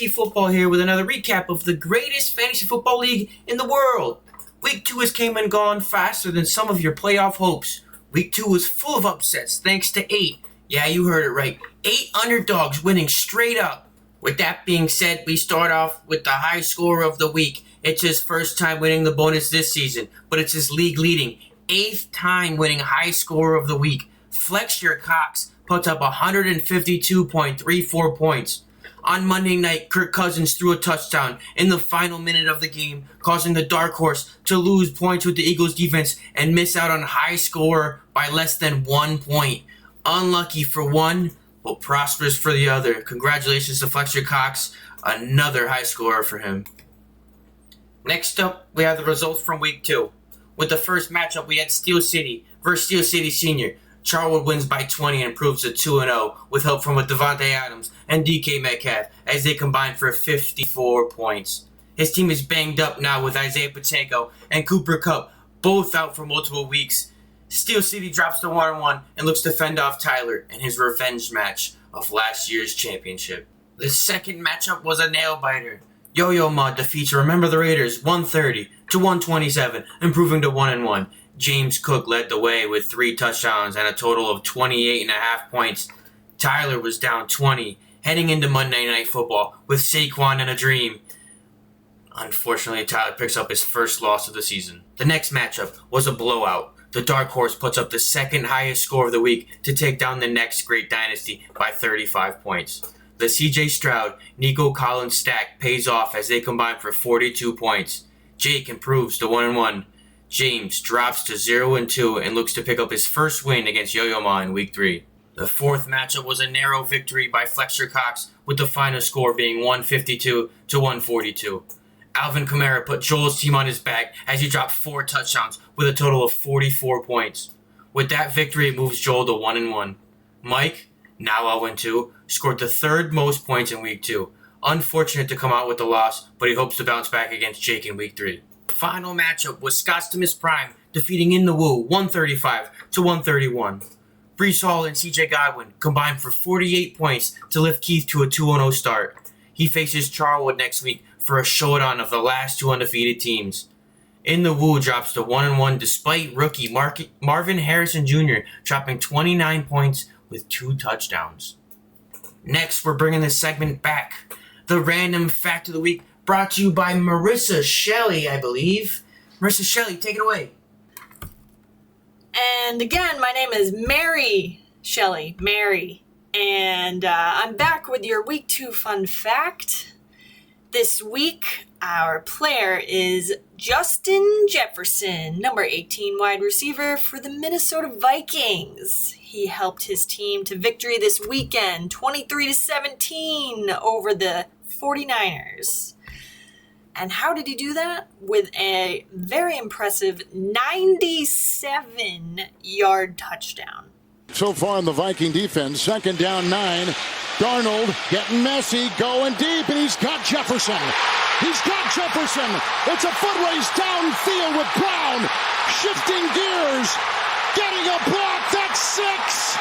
Frankie Football here with another recap of the greatest fantasy football league in the world. Week 2 has came and gone faster than some of your playoff hopes. Week 2 was full of upsets thanks to 8. Yeah, you heard it right. 8 underdogs winning straight up. With that being said, we start off with the high scorer of the week. It's his first time winning the bonus this season, but it's his league leading 8th time winning high scorer of the week. Fletcher Cox puts up 152.34 points. On Monday night, Kirk Cousins threw a touchdown in the final minute of the game, causing the dark horse to lose points with the Eagles defense and miss out on high scorer by less than 1 point. Unlucky for one, but prosperous for the other. Congratulations to Fletcher Cox, another high scorer for him. Next up, we have the results from Week 2. With the first matchup, we had Steel City versus Steel City Senior. Charwood wins by 20 and improves to 2-0 with help from Devontae Adams and DK Metcalf as they combine for 54 points. His team is banged up now with Isaiah Pacheco and Cooper Kupp both out for multiple weeks. Steel City drops to 1-1 and looks to fend off Tyler in his revenge match of last year's championship. The second matchup was a nail-biter. Yo-Yo Ma defeats Remember the Raiders 130-127, improving to 1-1. James Cook led the way with 3 touchdowns and a total of 28.5 points. Tyler was down 20, heading into Monday Night Football with Saquon and a dream. Unfortunately, Tyler picks up his first loss of the season. The next matchup was a blowout. The Dark Horse puts up the second highest score of the week to take down the next great dynasty by 35 points. The CJ Stroud, Nico Collins stack pays off as they combine for 42 points. Jake improves to 1-1. James drops to 0-2 and looks to pick up his first win against Yo-Yo Ma in Week 3. The fourth matchup was a narrow victory by Fletcher Cox, with the final score being 152-142. Alvin Kamara put Joel's team on his back as he dropped 4 touchdowns with a total of 44 points. With that victory, it moves Joel to 1-1. Mike, now 0-2, scored the third most points in Week 2. Unfortunate to come out with the loss, but he hopes to bounce back against Jake in Week 3. The final matchup was Scott's Prime defeating In the Woo 135-131. Breece Hall and CJ Godwin combined for 48 points to lift Keith to a 2-0 start. He faces Charwood next week for a showdown of the last 2 undefeated teams. In the Woo drops to 1-1 despite rookie Marvin Harrison Jr. dropping 29 points with 2 touchdowns. Next, we're bringing this segment back. The Random Fact of the Week, brought to you by Marissa Shelley, I believe. Marissa Shelley, take it away. And again, my name is Mary Shelley, Mary. And I'm back with your Week 2 fun fact. This week, our player is Justin Jefferson, number 18 wide receiver for the Minnesota Vikings. He helped his team to victory this weekend, 23-17 over the 49ers. And how did he do that? With a very impressive 97-yard touchdown. So far in the Viking defense, 2nd down 9. Darnold getting messy, going deep, and he's got Jefferson. He's got Jefferson. It's a foot race downfield with Brown. Shifting gears, getting a block. That's 6.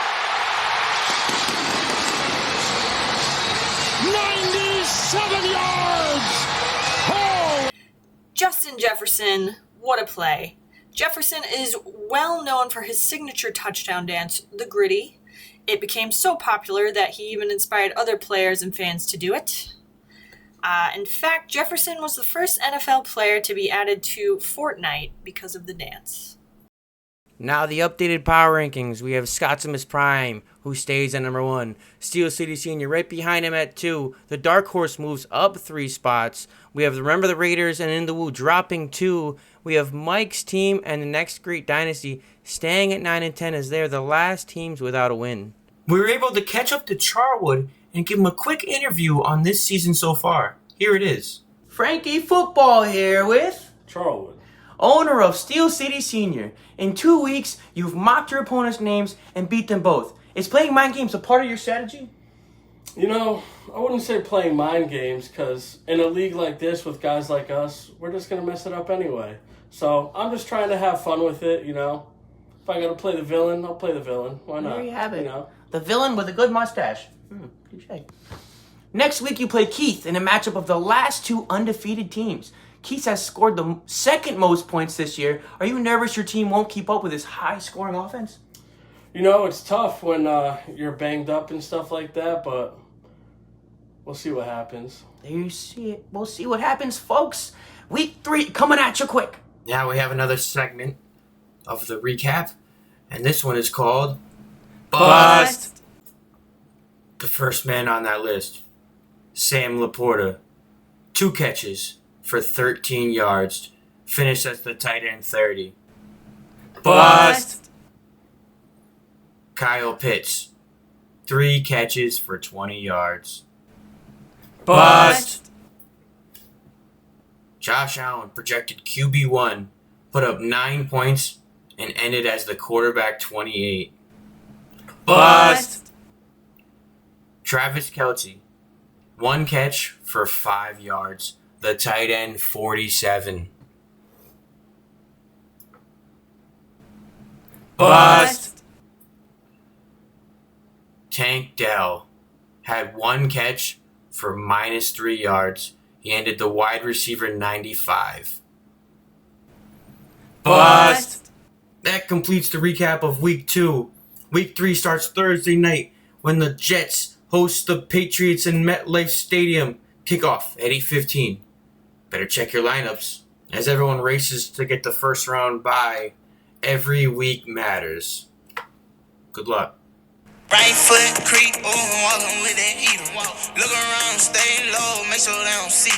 97 yards. Oh! Justin Jefferson, what a play. Jefferson is well known for his signature touchdown dance, the Gritty. It became so popular that he even inspired other players and fans to do it. In fact, Jefferson was the first NFL player to be added to Fortnite because of the dance. Now the updated power rankings. We have Scott's Prime, who stays at number 1. Steel City Senior right behind him at 2. The Dark Horse moves up 3 spots. We have Remember the Raiders and In the Woo dropping 2. We have Mike's team and the Next Great Dynasty staying at 9 and 10 as they're the last teams without a win. We were able to catch up to Charwood and give him a quick interview on this season so far. Here it is. Frankie Football here with Charwood, owner of Steel City Senior. In 2 weeks, you've mocked your opponent's names and beat them both. Is playing mind games a part of your strategy? You know, I wouldn't say playing mind games, because in a league like this with guys like us, we're just going to mess it up anyway. So I'm just trying to have fun with it, you know. If I got to play the villain, I'll play the villain. Why not? There you have it. You know? The villain with a good mustache. Touche. Next week, you play Keith in a matchup of the last two undefeated teams. Keith has scored the second most points this year. Are you nervous your team won't keep up with his high-scoring offense? You know, it's tough when you're banged up and stuff like that, but we'll see what happens. There you see it. We'll see what happens, folks. Week 3 coming at you quick. Now we have another segment of the recap, and this one is called Bust. The first man on that list, Sam Laporta. 2 catches for 13 yards. Finished as the tight end 30. Bust. Kyle Pitts. 3 catches for 20 yards. Bust. Josh Allen, projected QB1, put up 9 points and ended as the quarterback 28. Bust. Travis Kelce, 1 catch for 5 yards. The tight end 47. Bust. Tank Dell had 1 catch for -3 yards. He ended the wide receiver 95. Bust. That completes the recap of Week 2. Week 3 starts Thursday night when the Jets host the Patriots in MetLife Stadium. Kickoff at 8:15. Better check your lineups as everyone races to get the first round bye. Every week matters. Good luck. Right foot creep, walking with that heater. Look around, stay low, make sure they don't see.